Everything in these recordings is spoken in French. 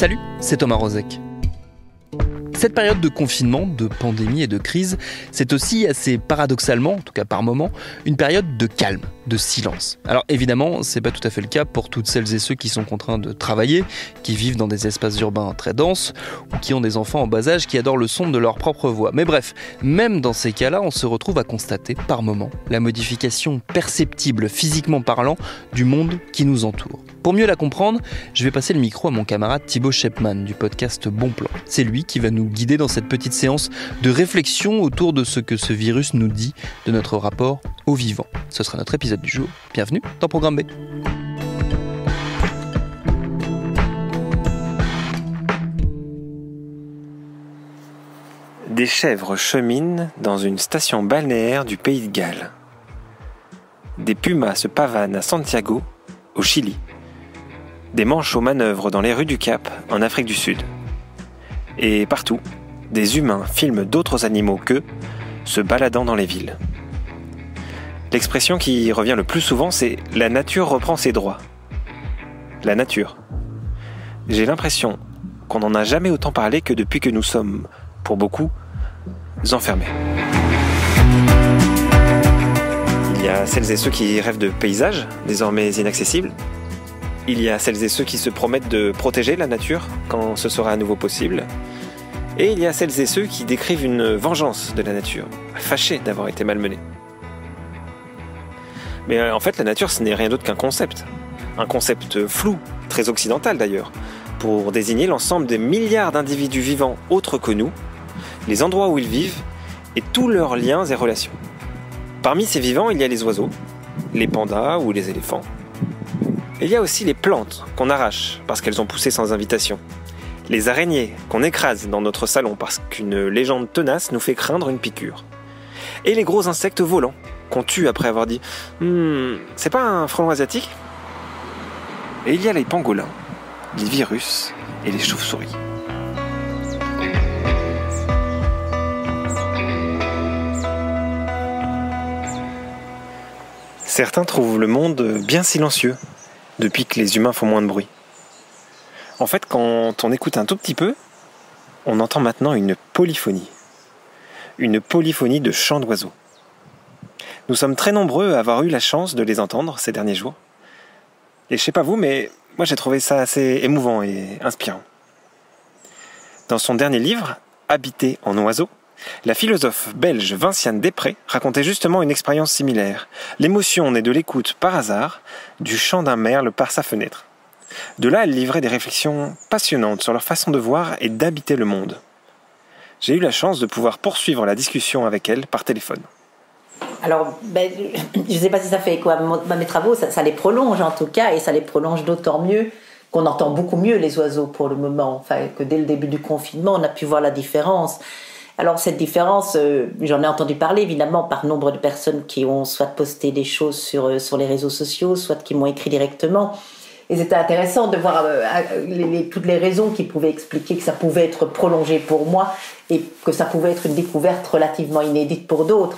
Salut, c'est Thomas Rozek. Cette période de confinement, de pandémie et de crise, c'est aussi assez paradoxalement, en tout cas par moments, une période de calme, de silence. Alors évidemment, c'est pas tout à fait le cas pour toutes celles et ceux qui sont contraints de travailler, qui vivent dans des espaces urbains très denses, ou qui ont des enfants en bas âge qui adorent le son de leur propre voix. Mais bref, même dans ces cas-là, on se retrouve à constater, par moments, la modification perceptible, physiquement parlant, du monde qui nous entoure. Pour mieux la comprendre, je vais passer le micro à mon camarade Thibaut Shepman du podcast Bon Plan. C'est lui qui va nous guider dans cette petite séance de réflexion autour de ce que ce virus nous dit de notre rapport au vivant. Ce sera notre épisode du jour. Bienvenue dans Programme B. Des chèvres cheminent dans une station balnéaire du pays de Galles. Des pumas se pavanent à Santiago, au Chili. Des manchots manœuvrent dans les rues du Cap, en Afrique du Sud. Et partout, des humains filment d'autres animaux qu'eux, se baladant dans les villes. L'expression qui revient le plus souvent, c'est « la nature reprend ses droits ». La nature. J'ai l'impression qu'on n'en a jamais autant parlé que depuis que nous sommes, pour beaucoup, enfermés. Il y a celles et ceux qui rêvent de paysages, désormais inaccessibles. Il y a celles et ceux qui se promettent de protéger la nature quand ce sera à nouveau possible. Et il y a celles et ceux qui décrivent une vengeance de la nature, fâchés d'avoir été malmenés. Mais en fait, la nature, ce n'est rien d'autre qu'un concept. Un concept flou, très occidental d'ailleurs, pour désigner l'ensemble des milliards d'individus vivants autres que nous, les endroits où ils vivent et tous leurs liens et relations. Parmi ces vivants, il y a les oiseaux, les pandas ou les éléphants. Il y a aussi les plantes qu'on arrache parce qu'elles ont poussé sans invitation. Les araignées qu'on écrase dans notre salon parce qu'une légende tenace nous fait craindre une piqûre. Et les gros insectes volants qu'on tue après avoir dit « c'est pas un frelon asiatique ?» Et il y a les pangolins, les virus et les chauves-souris. Certains trouvent le monde bien silencieux depuis que les humains font moins de bruit. En fait, quand on écoute un tout petit peu, on entend maintenant une polyphonie. Une polyphonie de chants d'oiseaux. Nous sommes très nombreux à avoir eu la chance de les entendre ces derniers jours. Et je sais pas vous, mais moi j'ai trouvé ça assez émouvant et inspirant. Dans son dernier livre, Habiter en oiseaux, la philosophe belge Vinciane Després racontait justement une expérience similaire. L'émotion née de l'écoute par hasard du chant d'un merle par sa fenêtre. De là, elle livrait des réflexions passionnantes sur leur façon de voir et d'habiter le monde. J'ai eu la chance de pouvoir poursuivre la discussion avec elle par téléphone. Alors, je ne sais pas si ça fait écho à mes travaux, ça les prolonge en tout cas, et ça les prolonge d'autant mieux qu'on entend beaucoup mieux les oiseaux pour le moment. Enfin, que dès le début du confinement, on a pu voir la différence. Alors cette différence, j'en ai entendu parler évidemment par nombre de personnes qui ont soit posté des choses sur les réseaux sociaux, soit qui m'ont écrit directement. Et c'était intéressant de voir toutes les raisons qui pouvaient expliquer que ça pouvait être prolongé pour moi et que ça pouvait être une découverte relativement inédite pour d'autres.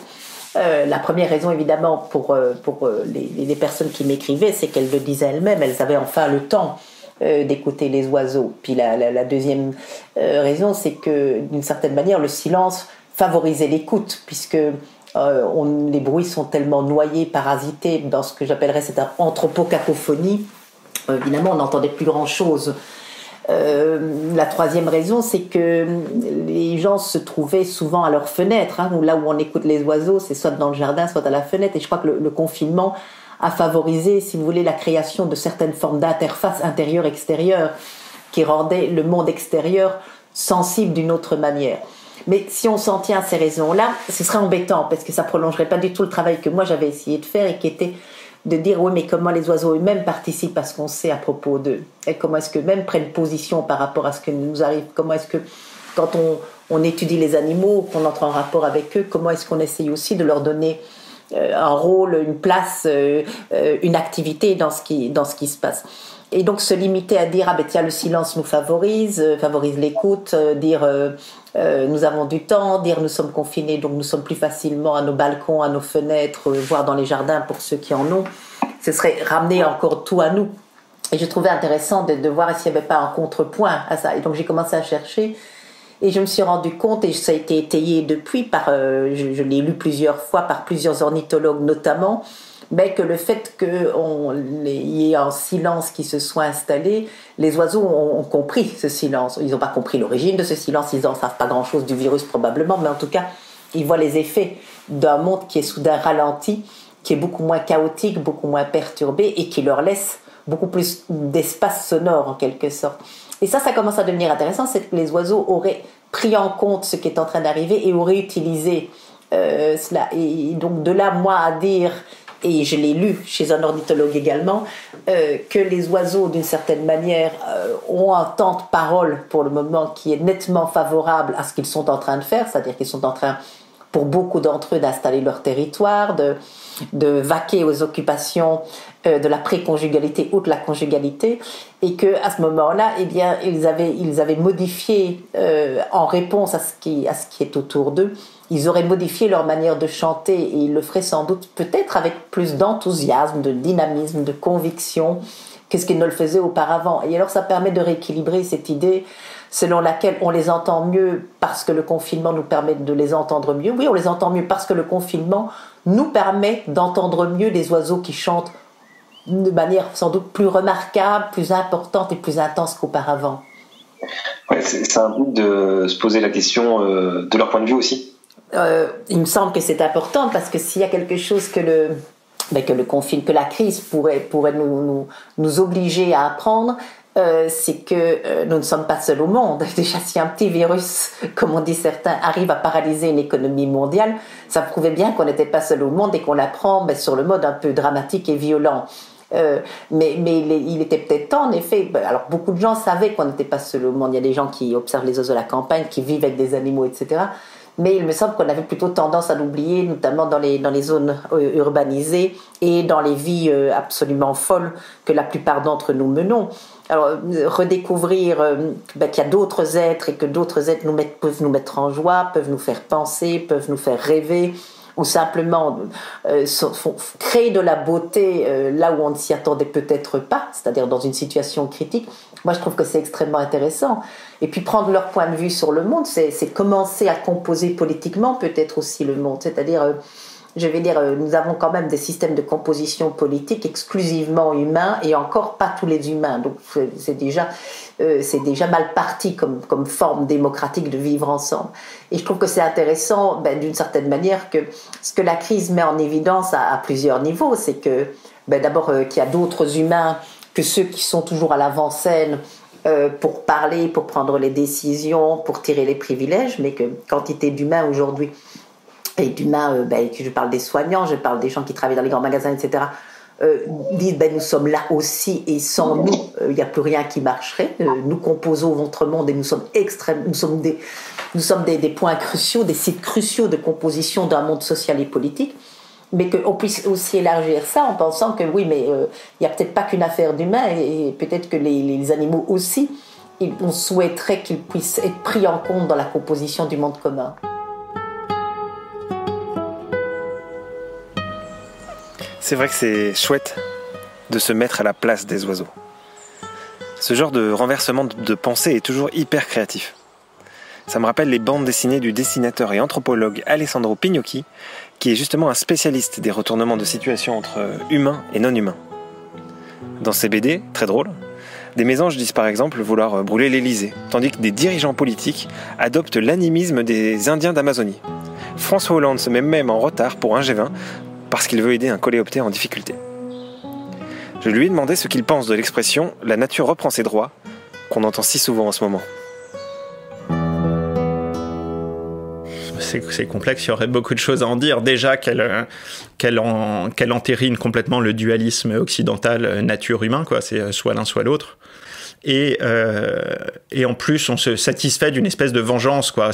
La première raison évidemment pour les personnes qui m'écrivaient, c'est qu'elles le disaient elles-mêmes, elles avaient enfin le temps d'écouter les oiseaux. Puis la deuxième raison, c'est que d'une certaine manière, le silence favorisait l'écoute, puisque les bruits sont tellement noyés, parasités dans ce que j'appellerais cette anthropocacophonie. Évidemment, on n'entendait plus grand-chose. La troisième raison, c'est que les gens se trouvaient souvent à leur fenêtre, là où on écoute les oiseaux, c'est soit dans le jardin, soit à la fenêtre. Et je crois que le confinement a favorisé, si vous voulez, la création de certaines formes d'interface intérieure-extérieure qui rendaient le monde extérieur sensible d'une autre manière. Mais si on s'en tient à ces raisons-là, ce serait embêtant parce que ça prolongerait pas du tout le travail que moi j'avais essayé de faire et qui était de dire oui, mais comment les oiseaux eux-mêmes participent à ce qu'on sait à propos d'eux et comment est-ce qu'eux-mêmes prennent position par rapport à ce que nous arrive, comment est-ce que quand on étudie les animaux, qu'on entre en rapport avec eux, comment est-ce qu'on essaye aussi de leur donner un rôle, une place, une activité dans ce qui se passe. Et donc se limiter à dire le silence nous favorise l'écoute, dire nous avons du temps, dire nous sommes confinés donc nous sommes plus facilement à nos balcons, à nos fenêtres, voire dans les jardins pour ceux qui en ont, ce serait ramener encore tout à nous. Et je trouvais intéressant de voir s'il n'y avait pas un contrepoint à ça. Et donc j'ai commencé à chercher. Et je me suis rendu compte, et ça a été étayé depuis, je l'ai lu plusieurs fois par plusieurs ornithologues notamment, mais que le fait qu'il y ait un silence qui se soit installé, les oiseaux ont compris ce silence. Ils n'ont pas compris l'origine de ce silence, ils n'en savent pas grand-chose du virus probablement, mais en tout cas, ils voient les effets d'un monde qui est soudain ralenti, qui est beaucoup moins chaotique, beaucoup moins perturbé, et qui leur laisse beaucoup plus d'espace sonore en quelque sorte. Et ça commence à devenir intéressant, c'est que les oiseaux auraient pris en compte ce qui est en train d'arriver et auraient utilisé cela. Et donc de là, moi, à dire, et je l'ai lu chez un ornithologue également, que les oiseaux, d'une certaine manière, ont un temps de parole pour le moment qui est nettement favorable à ce qu'ils sont en train de faire, c'est-à-dire qu'ils sont en train, pour beaucoup d'entre eux, d'installer leur territoire, de vaquer aux occupations de la préconjugalité ou de la conjugalité, et que à ce moment-là, eh bien, ils avaient modifié en réponse à ce qui est autour d'eux. Ils auraient modifié leur manière de chanter et ils le feraient sans doute peut-être avec plus d'enthousiasme, de dynamisme, de conviction que ce qu'ils ne le faisaient auparavant. Et alors ça permet de rééquilibrer cette idée selon laquelle on les entend mieux parce que le confinement nous permet de les entendre mieux. Oui, on les entend mieux parce que le confinement nous permet d'entendre mieux les oiseaux qui chantent de manière sans doute plus remarquable, plus importante et plus intense qu'auparavant. Ouais, c'est un bout de se poser la question de leur point de vue aussi. Il me semble que c'est important parce que s'il y a quelque chose que la crise pourrait nous obliger à apprendre, c'est que nous ne sommes pas seuls au monde. Déjà, si un petit virus, comme on dit certains, arrive à paralyser une économie mondiale, ça prouvait bien qu'on n'était pas seul au monde et qu'on l'apprend sur le mode un peu dramatique et violent. Mais il était peut-être temps, en effet. Alors, beaucoup de gens savaient qu'on n'était pas seul au monde. Il y a des gens qui observent les oiseaux de la campagne, qui vivent avec des animaux, etc. Mais il me semble qu'on avait plutôt tendance à l'oublier, notamment dans les zones urbanisées et dans les vies absolument folles que la plupart d'entre nous menons. Alors, redécouvrir qu'il y a d'autres êtres et que d'autres êtres peuvent nous mettre en joie, peuvent nous faire penser, peuvent nous faire rêver, ou simplement créer de la beauté là où on ne s'y attendait peut-être pas, c'est-à-dire dans une situation critique. Moi, je trouve que c'est extrêmement intéressant. Et puis, prendre leur point de vue sur le monde, c'est commencer à composer politiquement peut-être aussi le monde. C'est-à-dire, nous avons quand même des systèmes de composition politique exclusivement humains et encore pas tous les humains. Donc, c'est déjà mal parti comme forme démocratique de vivre ensemble. Et je trouve que c'est intéressant, d'une certaine manière, que ce que la crise met en évidence à plusieurs niveaux, c'est que, d'abord, qu'il y a d'autres humains que ceux qui sont toujours à l'avant-scène pour parler, pour prendre les décisions, pour tirer les privilèges, mais que quantité d'humains aujourd'hui, et d'humains, je parle des soignants, je parle des gens qui travaillent dans les grands magasins, etc., disent nous sommes là aussi et sans nous, il n'y a plus rien qui marcherait. Nous composons votre monde et nous sommes des points cruciaux, des sites cruciaux de composition d'un monde social et politique. Mais qu'on puisse aussi élargir ça en pensant que oui, mais il n'y a peut-être pas qu'une affaire d'humains et peut-être que les animaux aussi, on souhaiterait qu'ils puissent être pris en compte dans la composition du monde commun. C'est vrai que c'est chouette de se mettre à la place des oiseaux. Ce genre de renversement de pensée est toujours hyper créatif. Ça me rappelle les bandes dessinées du dessinateur et anthropologue Alessandro Pignocchi, qui est justement un spécialiste des retournements de situation entre humains et non-humains. Dans ses BD, très drôles, des mésanges disent par exemple vouloir brûler l'Élysée, tandis que des dirigeants politiques adoptent l'animisme des Indiens d'Amazonie. François Hollande se met même en retard pour un G20 parce qu'il veut aider un coléoptère en difficulté. Je lui ai demandé ce qu'il pense de l'expression « la nature reprend ses droits » qu'on entend si souvent en ce moment. C'est complexe, il y aurait beaucoup de choses à en dire. Déjà qu'elle entérine complètement le dualisme occidental nature-humain, quoi. C'est soit l'un soit l'autre. et en plus on se satisfait d'une espèce de vengeance, quoi.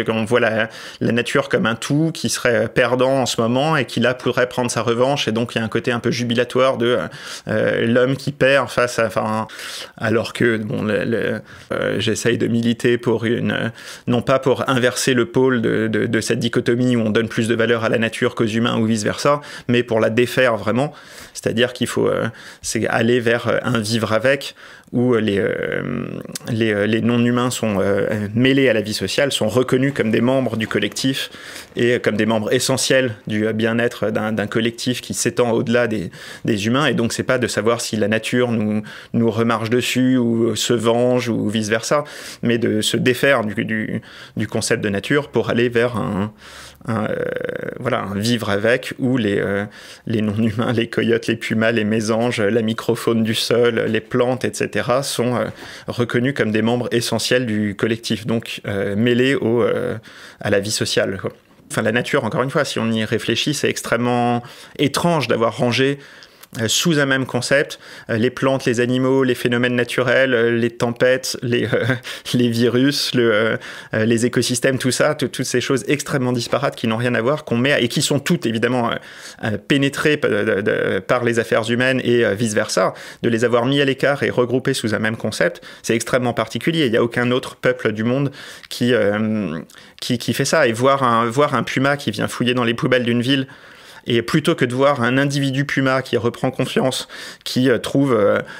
On voit la nature comme un tout qui serait perdant en ce moment et qui là pourrait prendre sa revanche, et donc il y a un côté un peu jubilatoire de l'homme qui perd face à, alors que bon, j'essaye de militer pour non pas pour inverser le pôle de cette dichotomie où on donne plus de valeur à la nature qu'aux humains ou vice versa, mais pour la défaire vraiment, c'est-à-dire qu'il faut c'est aller vers un vivre avec, où les non-humains sont mêlés à la vie sociale, sont reconnus comme des membres du collectif et comme des membres essentiels du bien-être d'un collectif qui s'étend au-delà des humains. Et donc, c'est pas de savoir si la nature nous remarche dessus ou se venge ou vice-versa, mais de se défaire du concept de nature pour aller vers un vivre avec, où les non-humains, les coyotes, les pumas, les mésanges, la microfaune du sol, les plantes, etc., sont reconnus comme des membres essentiels du collectif, donc mêlés à la vie sociale, quoi. Enfin, la nature, encore une fois, si on y réfléchit, c'est extrêmement étrange d'avoir rangé sous un même concept les plantes, les animaux, les phénomènes naturels, les tempêtes, les virus, les écosystèmes, tout ça, toutes ces choses extrêmement disparates qui n'ont rien à voir, qu'on met et qui sont toutes évidemment pénétrées par les affaires humaines et vice-versa. De les avoir mis à l'écart et regroupés sous un même concept, c'est extrêmement particulier. Il n'y a aucun autre peuple du monde qui fait ça. Et voir un puma qui vient fouiller dans les poubelles d'une ville, et plutôt que de voir un individu puma qui reprend confiance, qui trouve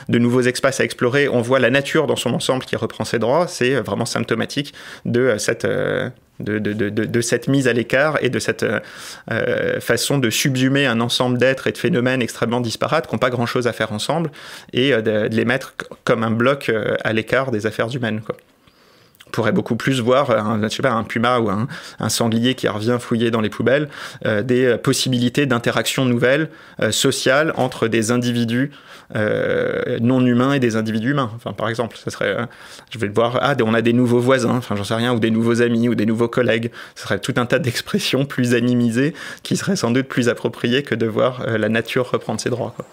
de nouveaux espaces à explorer, on voit la nature dans son ensemble qui reprend ses droits. C'est vraiment symptomatique de cette mise à l'écart et de cette façon de subsumer un ensemble d'êtres et de phénomènes extrêmement disparates qui n'ont pas grand-chose à faire ensemble, et de les mettre comme un bloc à l'écart des affaires humaines, quoi. On pourrait beaucoup plus voir un puma ou un sanglier qui revient fouiller dans les poubelles, des possibilités d'interaction nouvelles, sociales, entre des individus non humains et des individus humains. Enfin, par exemple, ça serait, je vais le voir, on a des nouveaux voisins, enfin j'en sais rien, ou des nouveaux amis, ou des nouveaux collègues. Ce serait tout un tas d'expressions plus animisées qui seraient sans doute plus appropriées que de voir la nature reprendre ses droits, quoi.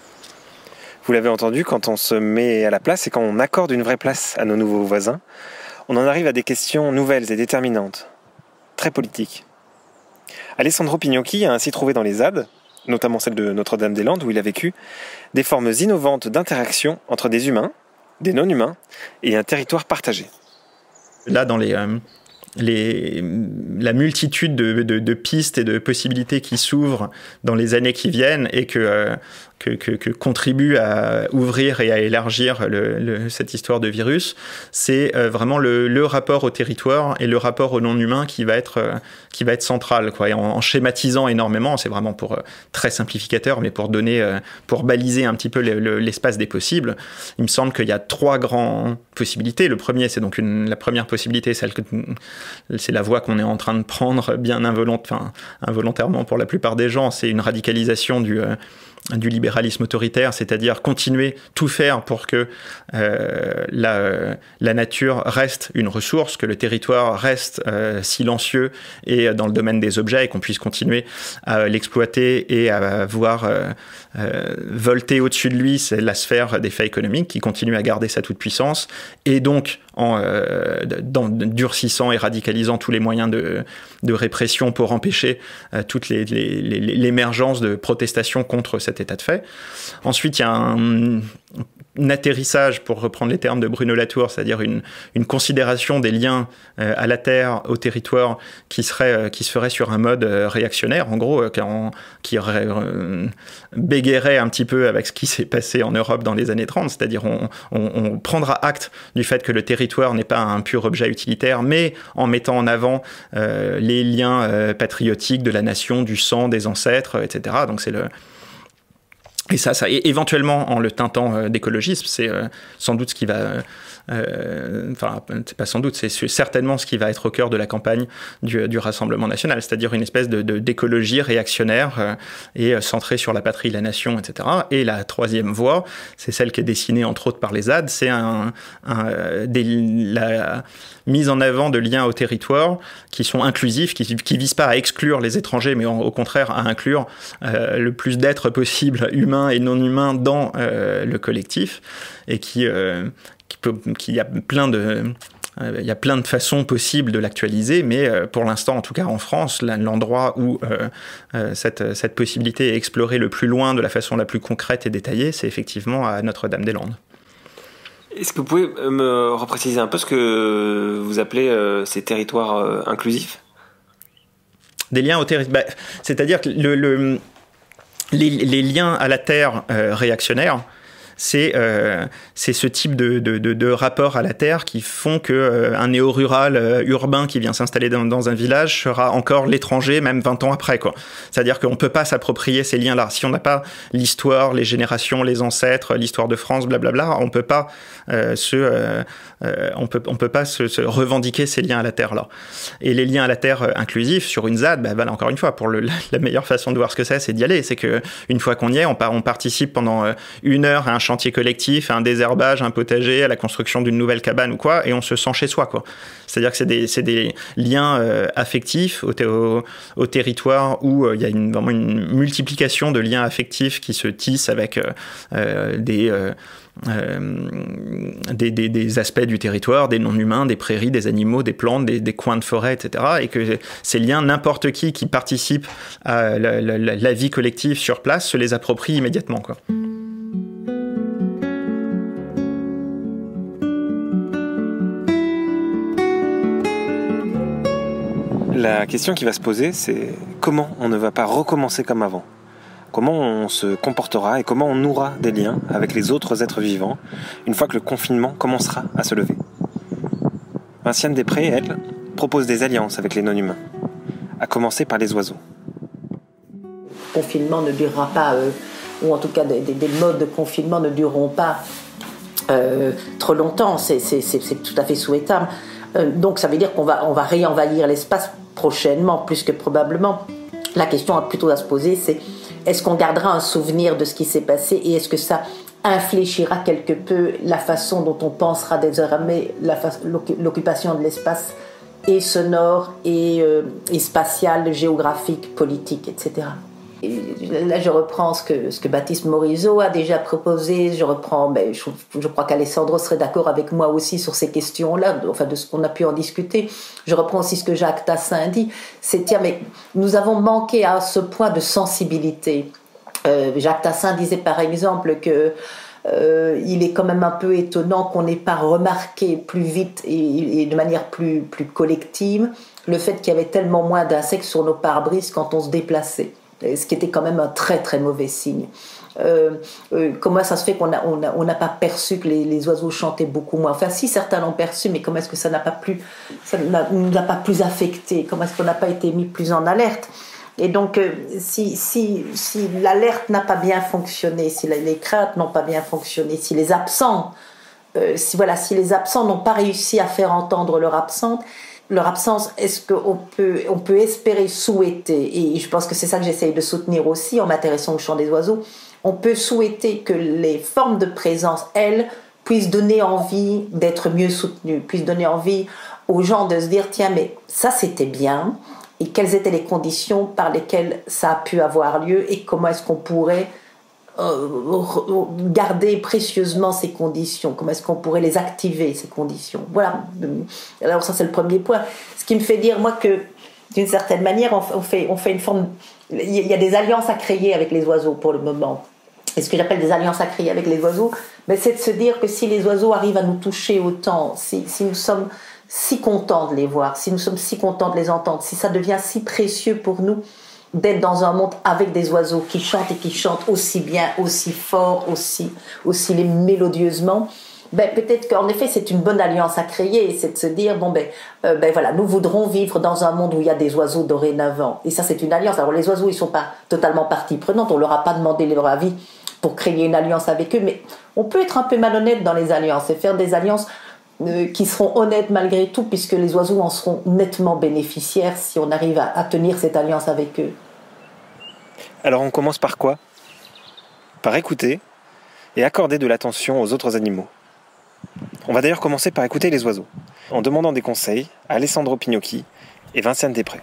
Vous l'avez entendu, quand on se met à la place et quand on accorde une vraie place à nos nouveaux voisins, on en arrive à des questions nouvelles et déterminantes, très politiques. Alessandro Pignocchi a ainsi trouvé dans les ZAD, notamment celle de Notre-Dame-des-Landes où il a vécu, des formes innovantes d'interaction entre des humains, des non-humains et un territoire partagé. Là, dans la multitude de pistes et de possibilités qui s'ouvrent dans les années qui viennent et que contribue à ouvrir et à élargir cette histoire de virus, c'est vraiment le rapport au territoire et le rapport au non-humain qui va être central, quoi. Et en schématisant énormément, c'est vraiment très simplificateur, mais pour baliser un petit peu l'espace des possibles, il me semble qu'il y a 3 grandes possibilités. Le premier, c'est donc la première possibilité, c'est la voie qu'on est en train de prendre bien involontairement pour la plupart des gens, c'est une radicalisation du libéralisme autoritaire, c'est-à-dire tout faire pour que la nature reste une ressource, que le territoire reste silencieux et dans le domaine des objets, et qu'on puisse continuer à l'exploiter et à voir volter au-dessus de lui, c'est la sphère des faits économiques qui continue à garder sa toute-puissance, et donc en durcissant et radicalisant tous les moyens de répression pour empêcher toute l'émergence de protestations contre cet état de fait. Ensuite, il y a un atterrissage, pour reprendre les termes de Bruno Latour, c'est-à-dire une considération des liens à la terre, au territoire, qui se ferait sur un mode réactionnaire, en gros, qui bégayerait un petit peu avec ce qui s'est passé en Europe dans les années 30, c'est-à-dire on prendra acte du fait que le territoire n'est pas un pur objet utilitaire, mais en mettant en avant les liens patriotiques de la nation, du sang, des ancêtres, etc. Donc et ça, éventuellement, en le teintant d'écologisme, c'est sans doute ce qui va... c'est pas sans doute, c'est certainement ce qui va être au cœur de la campagne du Rassemblement national, c'est-à-dire une espèce d'écologie réactionnaire et centrée sur la patrie, la nation, etc. Et la troisième voie, c'est celle qui est dessinée entre autres par les ZAD, c'est la mise en avant de liens au territoire qui sont inclusifs, qui visent pas à exclure les étrangers, mais au contraire à inclure le plus d'êtres possible humains humains et non humains dans le collectif, et qu'il y a plein de façons possibles de l'actualiser, mais pour l'instant, en tout cas en France, l'endroit où cette possibilité est explorée le plus loin de la façon la plus concrète et détaillée, c'est effectivement à Notre-Dame-des-Landes. Est-ce que vous pouvez me repréciser un peu ce que vous appelez ces territoires inclusifs ? Des liens au territoire, c'est-à-dire que les liens à la terre réactionnaires, c'est ce type de rapport à la terre qui font qu'un néo-rural urbain qui vient s'installer dans un village sera encore l'étranger, même 20 ans après, quoi. C'est-à-dire qu'on ne peut pas s'approprier ces liens-là. Si on n'a pas l'histoire, les générations, les ancêtres, l'histoire de France, blablabla, on peut pas se revendiquer ces liens à la terre-là. Et les liens à la terre inclusifs sur une ZAD, voilà, encore une fois, pour la meilleure façon de voir ce que c'est d'y aller. C'est qu'une fois qu'on y est, on participe pendant 1 heure à un chantier collectif, à un désherbage, un potager, à la construction d'une nouvelle cabane ou quoi, et on se sent chez soi, quoi. C'est-à-dire que c'est des liens affectifs au territoire où il y a vraiment une multiplication de liens affectifs qui se tissent avec des aspects du territoire, des non-humains, des prairies, des animaux, des plantes, des coins de forêt, etc. Et que ces liens, n'importe qui participe à la vie collective sur place se les approprie immédiatement, quoi. La question qui va se poser, c'est comment on ne va pas recommencer comme avant ? Comment on se comportera et comment on nourra des liens avec les autres êtres vivants une fois que le confinement commencera à se lever ? Vinciane Després, elle, propose des alliances avec les non-humains, à commencer par les oiseaux. Le confinement ne durera pas, ou en tout cas des modes de confinement ne dureront pas trop longtemps, c'est tout à fait souhaitable. Donc ça veut dire qu'on va réenvahir l'espace prochainement, plus que probablement. La question plutôt à se poser, c'est est-ce qu'on gardera un souvenir de ce qui s'est passé et est-ce que ça infléchira quelque peu la façon dont on pensera désormais l'occupation de l'espace et sonore et spatial, géographique, politique, etc. Et là, je reprends ce que Baptiste Morisot a déjà proposé. Je reprends, je crois qu'Alessandro serait d'accord avec moi aussi sur ces questions-là, enfin de ce qu'on a pu en discuter. Je reprends aussi ce que Jacques Tassin dit. Mais nous avons manqué à ce point de sensibilité. Jacques Tassin disait par exemple que il est quand même un peu étonnant qu'on n'ait pas remarqué plus vite et de manière plus collective le fait qu'il y avait tellement moins d'insectes sur nos pare-brises quand on se déplaçait. Ce qui était quand même un très très mauvais signe. Comment ça se fait qu'on n'a pas perçu que les oiseaux chantaient beaucoup moins ? Enfin, si certains l'ont perçu, mais comment est-ce que ça ne nous a pas plus affectés ? Comment est-ce qu'on n'a pas été mis plus en alerte ? Et donc, si l'alerte n'a pas bien fonctionné, si les craintes n'ont pas bien fonctionné, si les absents n'ont pas réussi à faire entendre leur absence, est-ce qu'on peut espérer, souhaiter, et je pense que c'est ça que j'essaye de soutenir aussi en m'intéressant au chant des oiseaux, on peut souhaiter que les formes de présence, elles, puissent donner envie d'être mieux soutenues, puissent donner envie aux gens de se dire, tiens, mais ça c'était bien, et quelles étaient les conditions par lesquelles ça a pu avoir lieu, et comment est-ce qu'on pourrait garder précieusement ces conditions, comment est-ce qu'on pourrait les activer, ces conditions. Voilà, alors ça c'est le premier point. Ce qui me fait dire moi que d'une certaine manière on fait une forme, il y a des alliances à créer avec les oiseaux pour le moment. Et ce que j'appelle des alliances à créer avec les oiseaux, c'est de se dire que si les oiseaux arrivent à nous toucher autant, si nous sommes si contents de les voir, si nous sommes si contents de les entendre, si ça devient si précieux pour nous d'être dans un monde avec des oiseaux qui chantent et qui chantent aussi bien, aussi fort, aussi mélodieusement, peut-être qu'en effet c'est une bonne alliance à créer, et c'est de se dire voilà, nous voudrons vivre dans un monde où il y a des oiseaux dorénavant, et ça c'est une alliance. Alors les oiseaux ils sont pas totalement partie prenante, on leur a pas demandé leur avis pour créer une alliance avec eux, mais on peut être un peu malhonnête dans les alliances et faire des alliances qui seront honnêtes malgré tout, puisque les oiseaux en seront nettement bénéficiaires si on arrive à tenir cette alliance avec eux. Alors on commence par quoi ? Par écouter et accorder de l'attention aux autres animaux. On va d'ailleurs commencer par écouter les oiseaux, en demandant des conseils à Alessandro Pignocchi et Vinciane Després.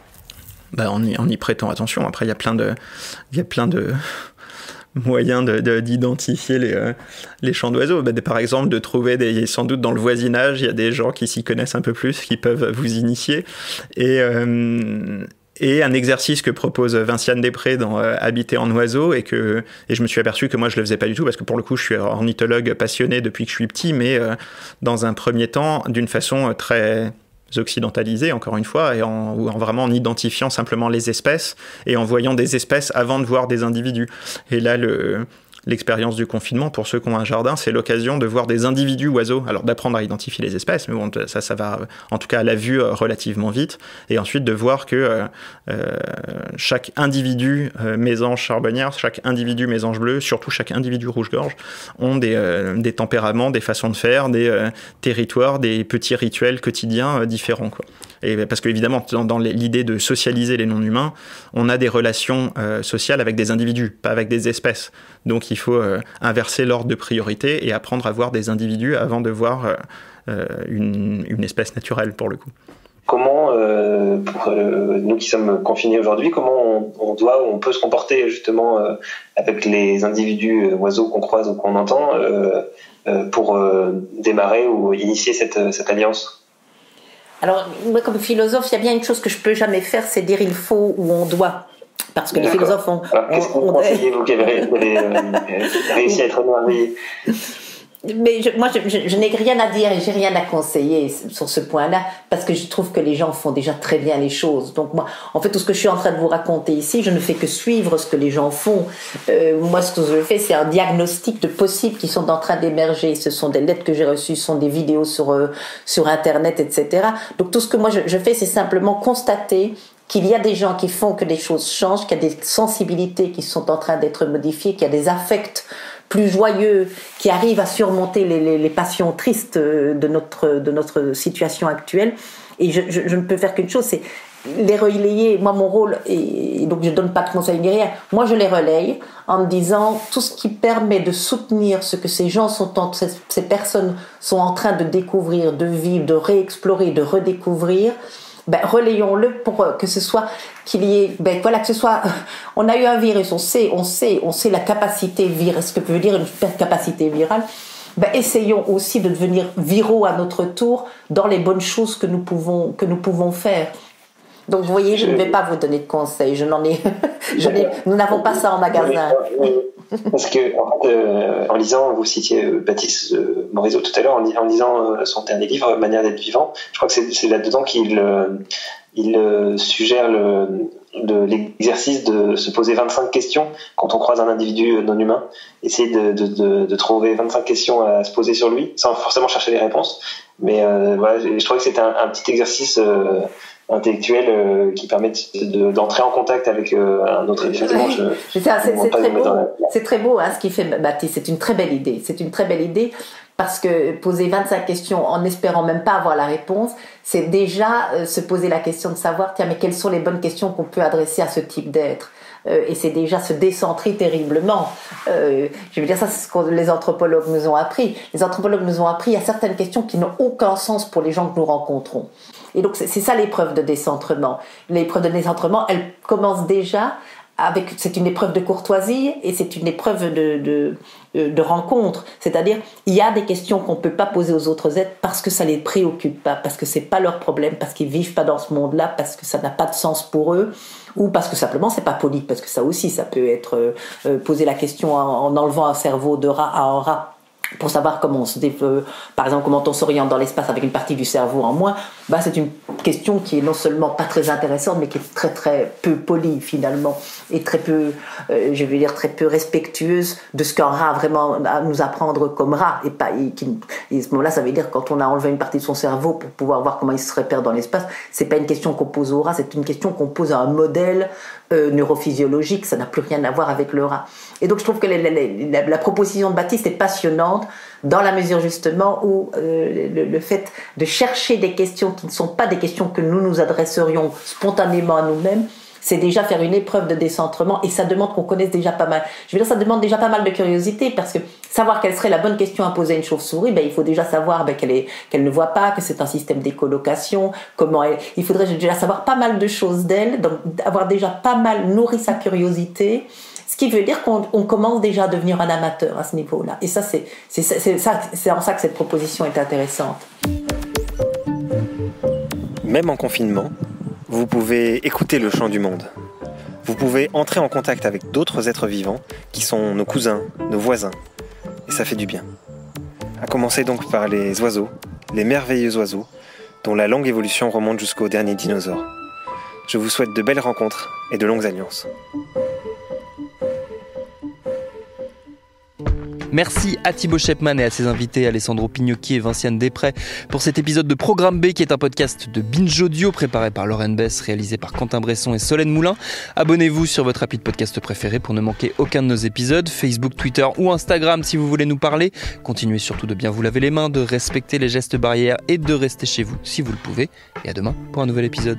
En y prêtant attention. Après, il y a plein de moyens d'identifier les chants d'oiseaux. Par exemple, de trouver sans doute dans le voisinage, il y a des gens qui s'y connaissent un peu plus, qui peuvent vous initier. Et un exercice que propose Vinciane Després dans Habiter en oiseau, et je me suis aperçu que moi je le faisais pas du tout, parce que pour le coup je suis ornithologue passionné depuis que je suis petit, mais dans un premier temps d'une façon très occidentalisée, encore une fois, et vraiment en identifiant simplement les espèces et en voyant des espèces avant de voir des individus. Et là l'expérience du confinement, pour ceux qui ont un jardin, c'est l'occasion de voir des individus oiseaux, alors d'apprendre à identifier les espèces, mais bon, ça va en tout cas à la vue relativement vite, et ensuite de voir que chaque individu mésange charbonnière, chaque individu mésange bleu, surtout chaque individu rouge-gorge, ont des tempéraments, des façons de faire, des territoires, des petits rituels quotidiens différents, quoi. Et parce qu'évidemment, dans l'idée de socialiser les non-humains, on a des relations sociales avec des individus, pas avec des espèces. Donc il faut inverser l'ordre de priorité et apprendre à voir des individus avant de voir une espèce naturelle, pour le coup. Comment, pour nous qui sommes confinés aujourd'hui, comment on peut se comporter justement avec les individus oiseaux qu'on croise ou qu'on entend pour démarrer ou initier cette alliance ? Alors, moi, comme philosophe, il y a bien une chose que je peux jamais faire, c'est dire il faut ou on doit. Parce que les philosophes ont... Alors, qu'est-ce que vous conseillez, vous qui avez réussi à être émerveillé ? Mais moi, je n'ai rien à dire et j'ai rien à conseiller sur ce point-là, parce que je trouve que les gens font déjà très bien les choses. Donc moi, en fait, tout ce que je suis en train de vous raconter ici, je ne fais que suivre ce que les gens font. Moi, ce que je fais, c'est un diagnostic de possibles qui sont en train d'émerger. Ce sont des lettres que j'ai reçues, ce sont des vidéos sur Internet, etc. Donc tout ce que moi je fais, c'est simplement constater qu'il y a des gens qui font que les choses changent, qu'il y a des sensibilités qui sont en train d'être modifiées, qu'il y a des affects plus joyeux qui arrivent à surmonter les passions tristes de notre situation actuelle. Et je ne peux faire qu'une chose, c'est les relayer. Moi, mon rôle, et donc je ne donne pas de conseils ni rien, moi je les relaye en me disant tout ce qui permet de soutenir ce que ces gens ces personnes sont en train de découvrir, de vivre, de réexplorer, de redécouvrir. Relayons-le pour que ce soit que ce soit, on a eu un virus, on sait la capacité virale, ce que veut dire une capacité virale. Essayons aussi de devenir viraux à notre tour dans les bonnes choses que nous pouvons faire. Donc vous voyez, je ne vais pas vous donner de conseils, nous n'avons pas ça en magasin. Parce que en lisant, vous citiez Baptiste Morisot tout à l'heure, en lisant son dernier livre, Manière d'être vivant, je crois que c'est là-dedans qu'il suggère l'exercice de se poser 25 questions quand on croise un individu non humain, essayer de trouver 25 questions à se poser sur lui, sans forcément chercher les réponses. Mais voilà, je trouvais que c'était un petit exercice intellectuel qui permet d'entrer en contact avec un autre élément. C'est très beau ce qu'il fait Baptiste, c'est une très belle idée parce que poser 25 questions en espérant même pas avoir la réponse, c'est déjà se poser la question de savoir mais quelles sont les bonnes questions qu'on peut adresser à ce type d'être. Et c'est déjà se décentrer terriblement. Je veux dire, ça, c'est ce que les anthropologues nous ont appris. Les anthropologues nous ont appris à certaines questions qui n'ont aucun sens pour les gens que nous rencontrons. Et donc, c'est ça l'épreuve de décentrement. L'épreuve de décentrement, elle commence déjà c'est une épreuve de courtoisie et c'est une épreuve de rencontre. C'est-à-dire, il y a des questions qu'on ne peut pas poser aux autres êtres parce que ça ne les préoccupe pas, parce que ce n'est pas leur problème, parce qu'ils ne vivent pas dans ce monde-là, parce que ça n'a pas de sens pour eux, ou parce que simplement c'est pas poli, parce que ça aussi, ça peut être poser la question en enlevant un cerveau de rat à un rat pour savoir comment on se développe, par exemple comment on s'oriente dans l'espace avec une partie du cerveau en moins, c'est une question qui est non seulement pas très intéressante mais qui est très très peu polie finalement et très peu, très peu respectueuse de ce qu'un rat a vraiment à nous apprendre comme rat et à ce moment-là ça veut dire quand on a enlevé une partie de son cerveau pour pouvoir voir comment il se repère dans l'espace, c'est pas une question qu'on pose au rat, c'est une question qu'on pose à un modèle neurophysiologique, ça n'a plus rien à voir avec le rat. Et donc je trouve que la proposition de Baptiste est passionnante dans la mesure justement où le fait de chercher des questions qui ne sont pas des questions que nous adresserions spontanément à nous-mêmes, c'est déjà faire une épreuve de décentrement et ça demande qu'on connaisse déjà pas mal. Je veux dire, ça demande déjà pas mal de curiosité parce que savoir quelle serait la bonne question à poser à une chauve-souris, il faut déjà savoir qu'elle ne voit pas, que c'est un système d'écolocation, il faudrait déjà savoir pas mal de choses d'elle, donc avoir déjà pas mal nourri sa curiosité. Ce qui veut dire qu'on commence déjà à devenir un amateur à ce niveau-là. Et ça, c'est en ça que cette proposition est intéressante. Même en confinement, vous pouvez écouter le chant du monde. Vous pouvez entrer en contact avec d'autres êtres vivants qui sont nos cousins, nos voisins. Et ça fait du bien. À commencer donc par les oiseaux, les merveilleux oiseaux, dont la longue évolution remonte jusqu'aux derniers dinosaures. Je vous souhaite de belles rencontres et de longues alliances. Merci à Thibaut Shepman et à ses invités Alessandro Pignocchi et Vinciane Després pour cet épisode de Programme B qui est un podcast de Binge Audio préparé par Lorraine Bess, réalisé par Quentin Bresson et Solène Moulin. Abonnez-vous sur votre appli de podcast préféré pour ne manquer aucun de nos épisodes, Facebook, Twitter ou Instagram si vous voulez nous parler. Continuez surtout de bien vous laver les mains, de respecter les gestes barrières et de rester chez vous si vous le pouvez. Et à demain pour un nouvel épisode.